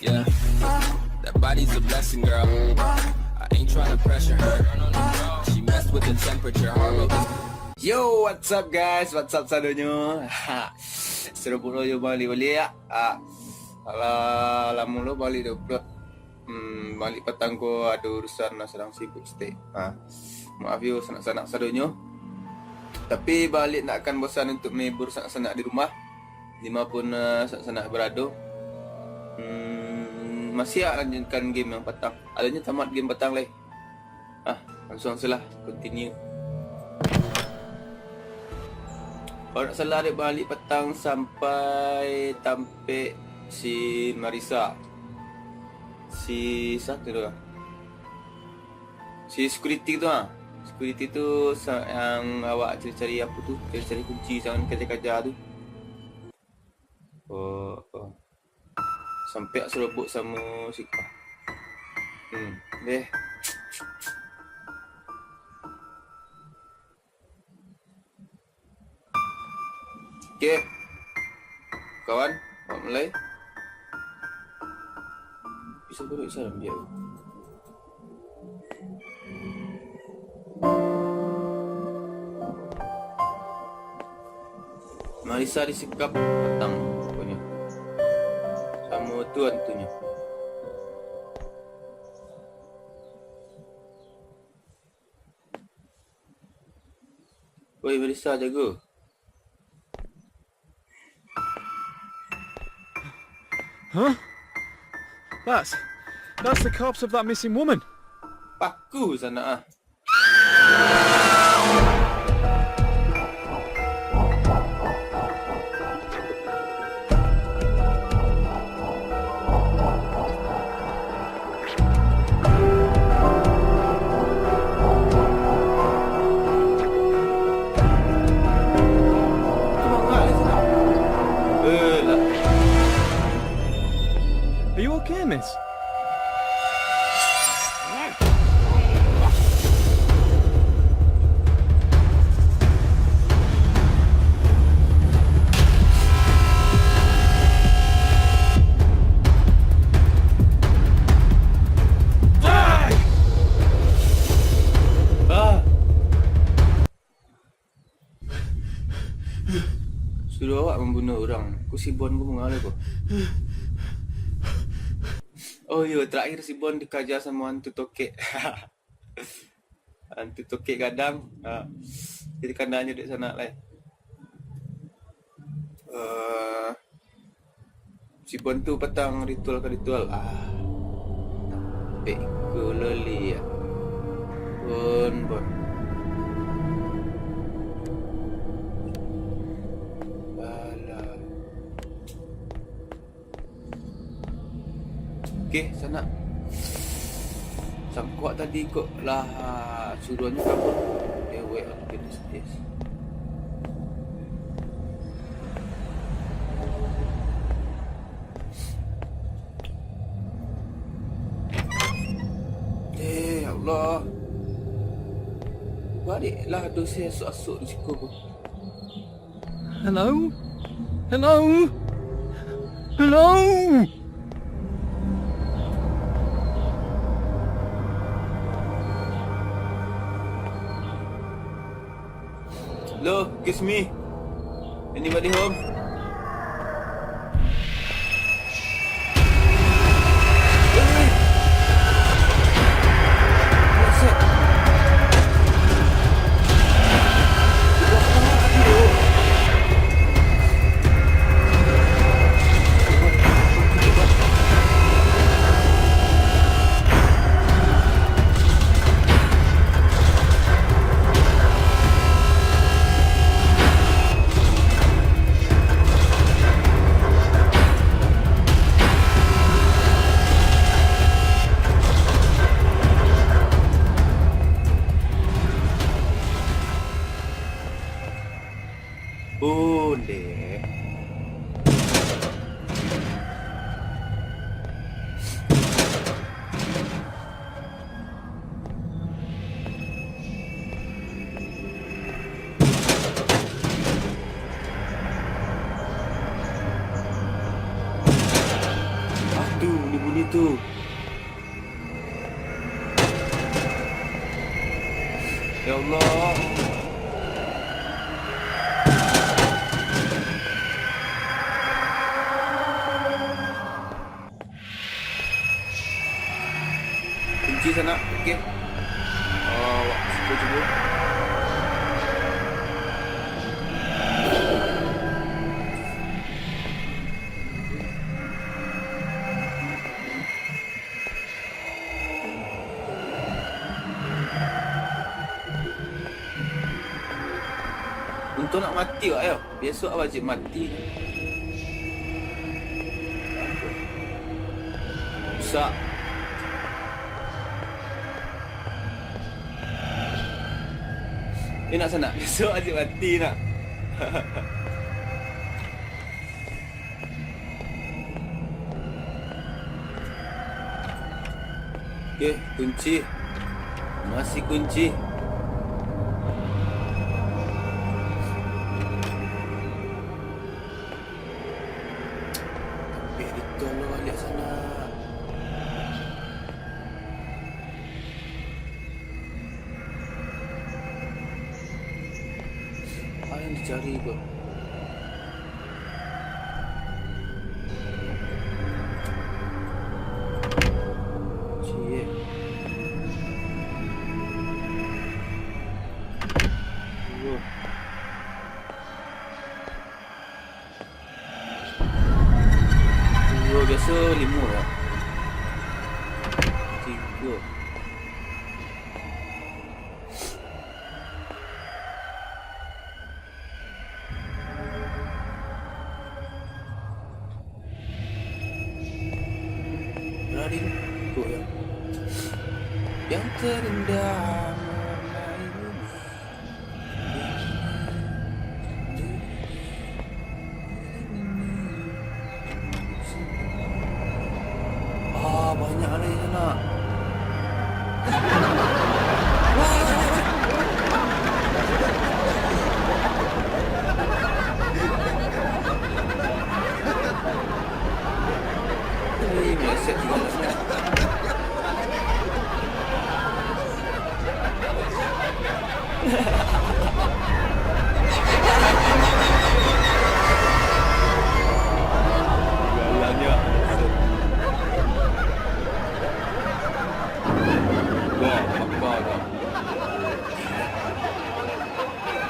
Yeah, that body's a blessing, girl. I ain't trying to pressure her. She messed with the temperature. Yo, what's up guys? What's up sadonya? Seru pula yo balik ya. Lama lo balik dah pula. Balik petang ko ada urusan sedang sibuk stay. Maaf yo sanak-sanak sadonya. Tapi balik nak akan bosan untuk menghibur sanak-sanak di rumah. Lima pun sanak-sanak berada. Masih lanjutkan game yang petang. Adanya tamat game petang leh. Langsung salah continue. Kalau nak salah dia balik petang sampai tampik si Marisa. Si satu tu lah. Si security tu Security tu yang awak cari-cari apa tu? Cari-cari kunci jangan kajar-kajar tu. Sampai serobot sama si Kak. Deh. Okey. Kawan, awak mulai. Bisa duduk sana biar. Marisa disekap petang pokoknya. Sama tu hantunya. Oi Marisa, jaga. Huh? That's the corpse of that missing woman. Paku sana Are you okay, miss? Suruh awak membunuh orang. Aku si Bon pun mengalah kau. Oh ya, terakhir si Bon dikajar sama hantu tokek. Hantu tokek gadang. Jadi kandangnya duduk sana lah. Si Bon tu petang ritual ke ritual. Tapi ke loli ya. Bon. Okey, sana. Sangkuak tadi kok lah suruhnya kabur. Wait on goodness this. Allah. Baliklah dosa esok-esok di siku pun. Hello? Hello? Hello? Hello, excuse me. Anybody home? Ni bunyi tu. Ya Allah. Kunci sana. Okey. Cuba. Untuk nak mati awak ya. Besok awak wajib mati. Bisa. Nak sana. Besok wajib mati nak. Okey, kunci. Masih kunci. Tolong balik sana. Apa yang dicari tu? Cik. Biasa 5 lah. 3. Berada tu ya. Yang terindah mewarnai bumi. Banyak lagi sana. Meleset juga lah sana. Galanya.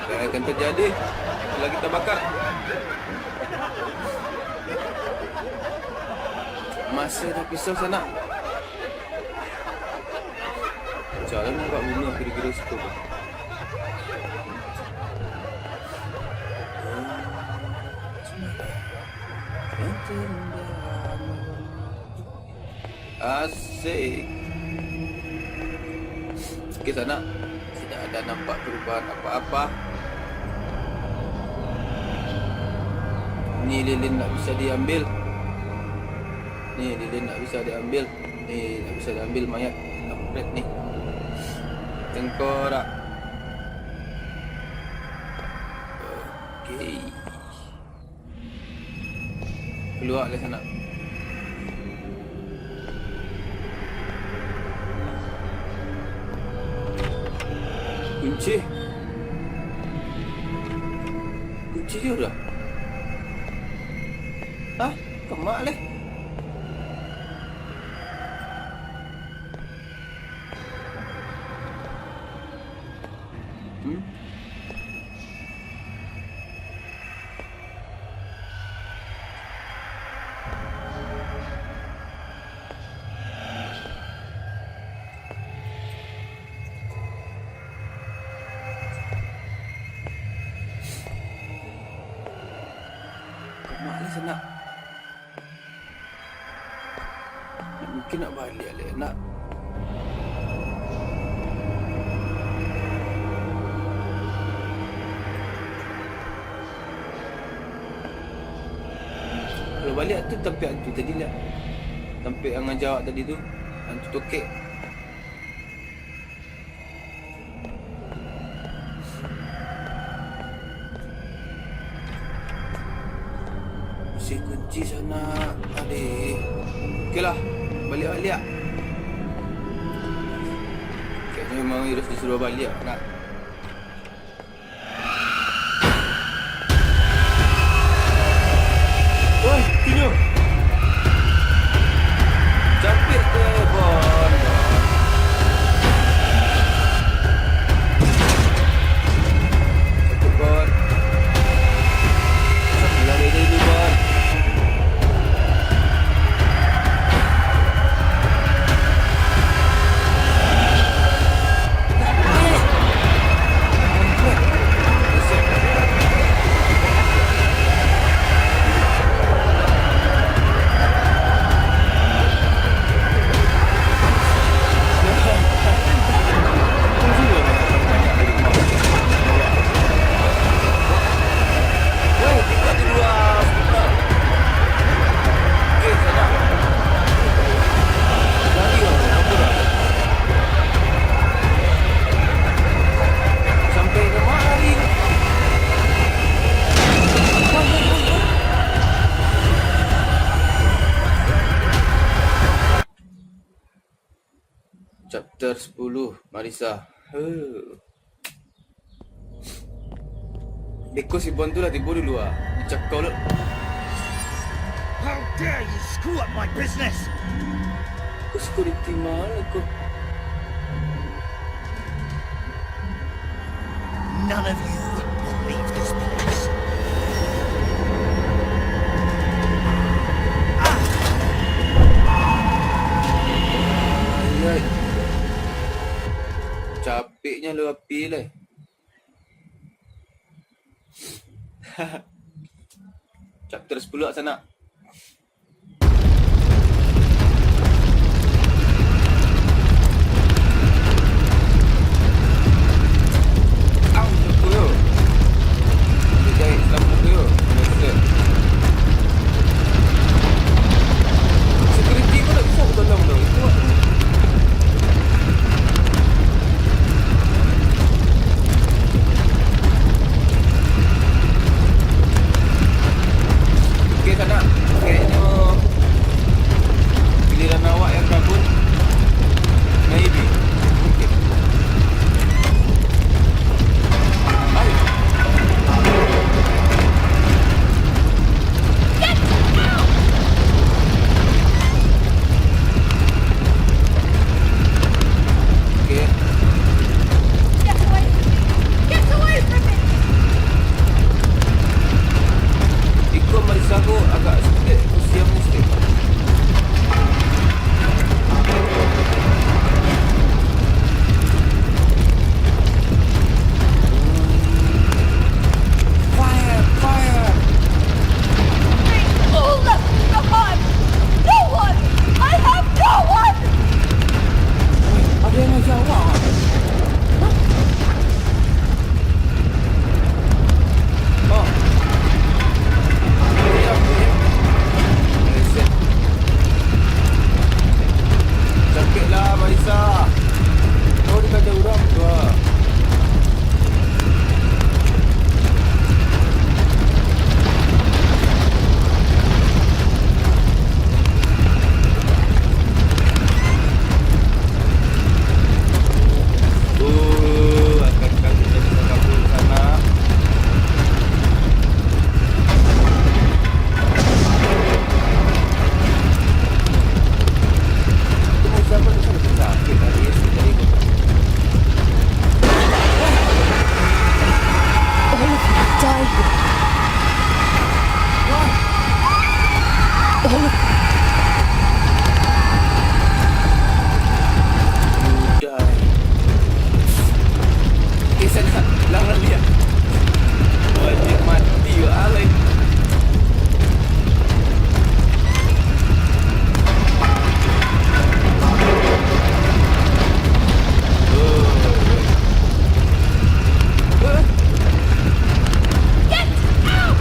Apa akan terjadi bila kita bakar? Masa dah pisau sana. Jalan nampak bunga kira-kira situ. Asik. Okey sana. Tidak ada nampak perubahan apa-apa. Ni lilin tak bisa diambil. Ni lilin tak bisa diambil. Ni tak bisa diambil mayat. Kampret ni. Tengkorak. Okey. Keluar dari sana. Kunci. Kunci dia dah. Hah? Kemak leh. Kemak leh sana. Mungkin nak balik leh nak. Kalau balik tu tampik hantu tadi lah. Tampik yang ngajak tadi tu. Hantu tokek. Si kunci sana. Adik. Okey lah. Balik. Kayaknya memang Iris disuruh balik nak. Oi, Tino. Capek ke, Bon? Capek, Bon. Lari dulu, Bon. Chapter 10 Marisa. Dekor si Bon tu lah tiba dulu lah. Dia cakap lah. How dare you screw up my business? Kau security mana kau? None of you will leave this place. Ayat. Capeknya lu api lah. Chapter 10 kat sana. Security pun tak bisa aku tolong tau. Itu aku. Okey sana. Kayaknya giliran awak yang kabur. Maybe. Mungkin. Ayo. Okay. Get away from me! Get away from me! Ikut Marisa aku agak sedikit usia muslim. Fire! They all left me behind! No one! I have no one! Ada yang nak jawab. Oh. Sakitlah Marisa. Kau dia ada orang tu lah. Akan kita bisa kabur sana. Tunggu siapa tu sana sakit tadi. Dari All of you died with me. All of you. Udah. Kisah nak larang dia. Wajib mati ya Alay. Get out!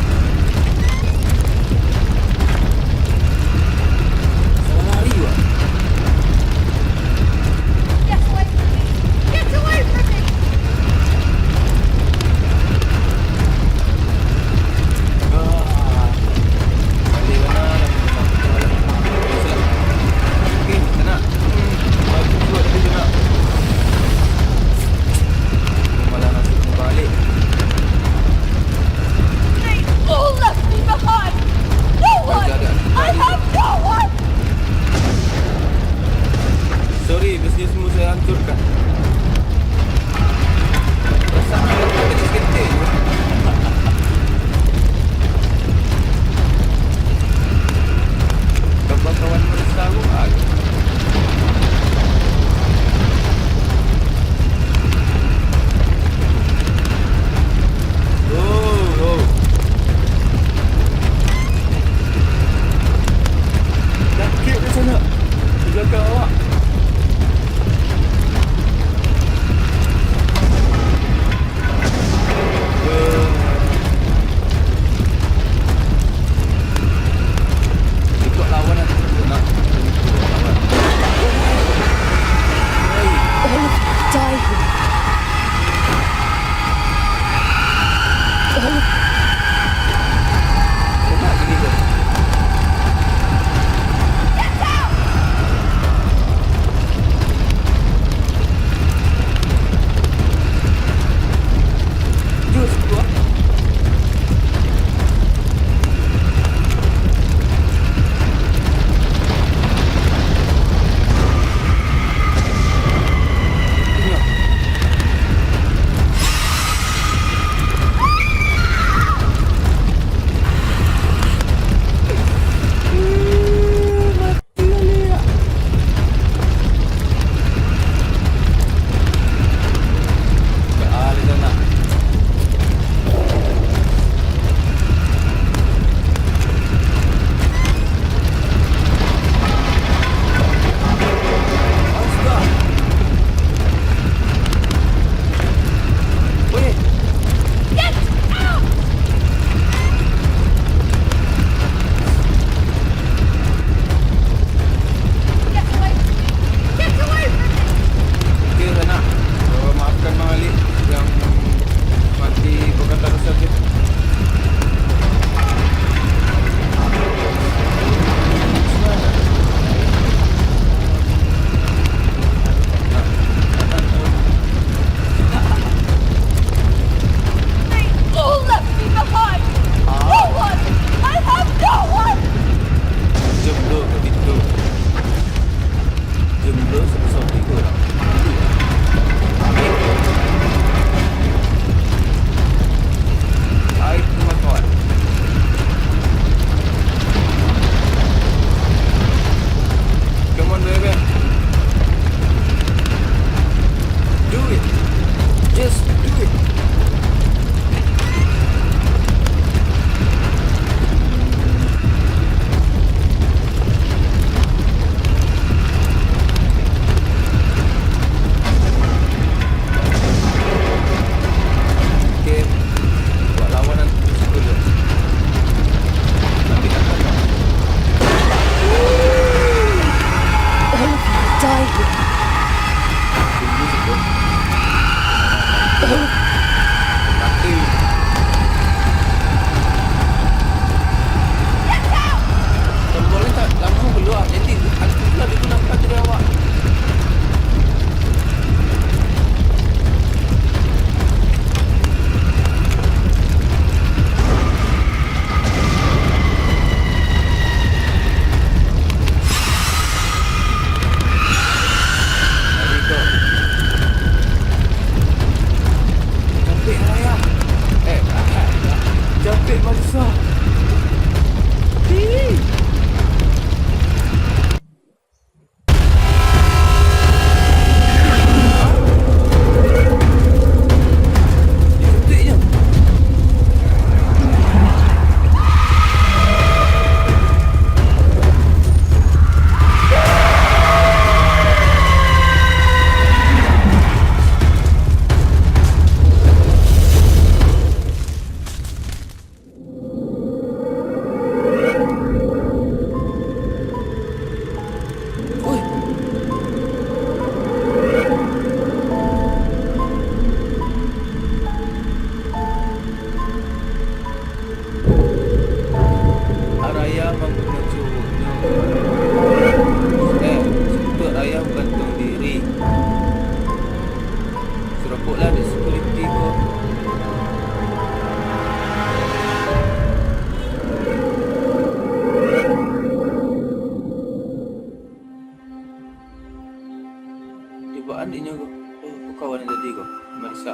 adiknya kok. Oh, kawan yang tadi kok. Marisa.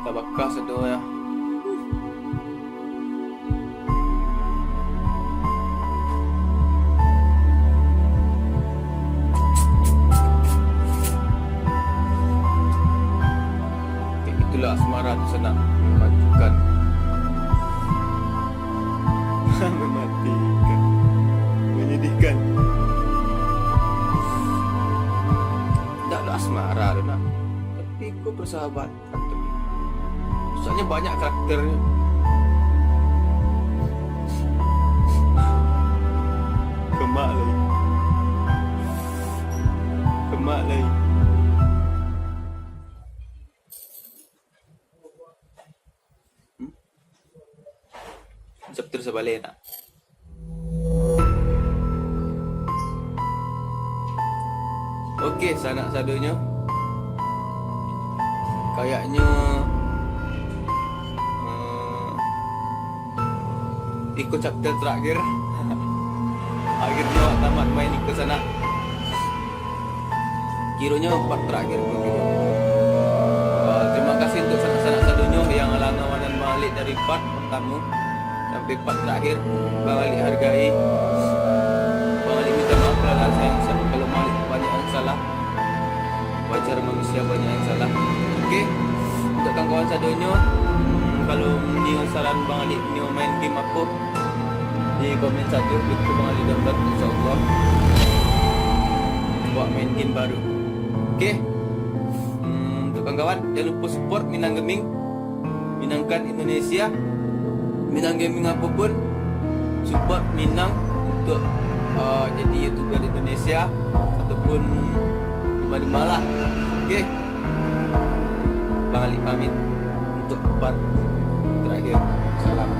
Tak bakal sedar ya. Itulah asmara tu senang memajukan. Mematikan. Menyedihkan. Tak ada asmara tu nak. Tapi kau persahabatan tu. Soalnya banyak karakternya. Kemak lagi. Kemak lagi. Chapter sebalik nak. Okey, sanak sadunya. Kayaknya ikut chapter terakhir. Akhirnya awak tamat main ikut sana. Kiranya part terakhir pun gitu. Terima kasih untuk sanak-sanak sadunya yang langganan dan balik dari part pertama sampai part terakhir. Bang Ali hargai. Bang Ali minta maaf kalau Bang Ali banyak yang salah. Wajar manusia banyak yang salah. Okey. Untuk kawan-kawan sadunya, kalau ni saran Bang Ali ni main game apa, di komen saja. Kita Bang Ali download, insya-Allah buat main game baru. Okey. Untuk kawan-kawan, jangan lupa support Minang Gaming. Minangkan Indonesia. Minang Gaming apapun, support Minang untuk jadi YouTuber Indonesia ataupun di mana-mana lah. Okey. Bang Ali pamit untuk part terakhir. Salam.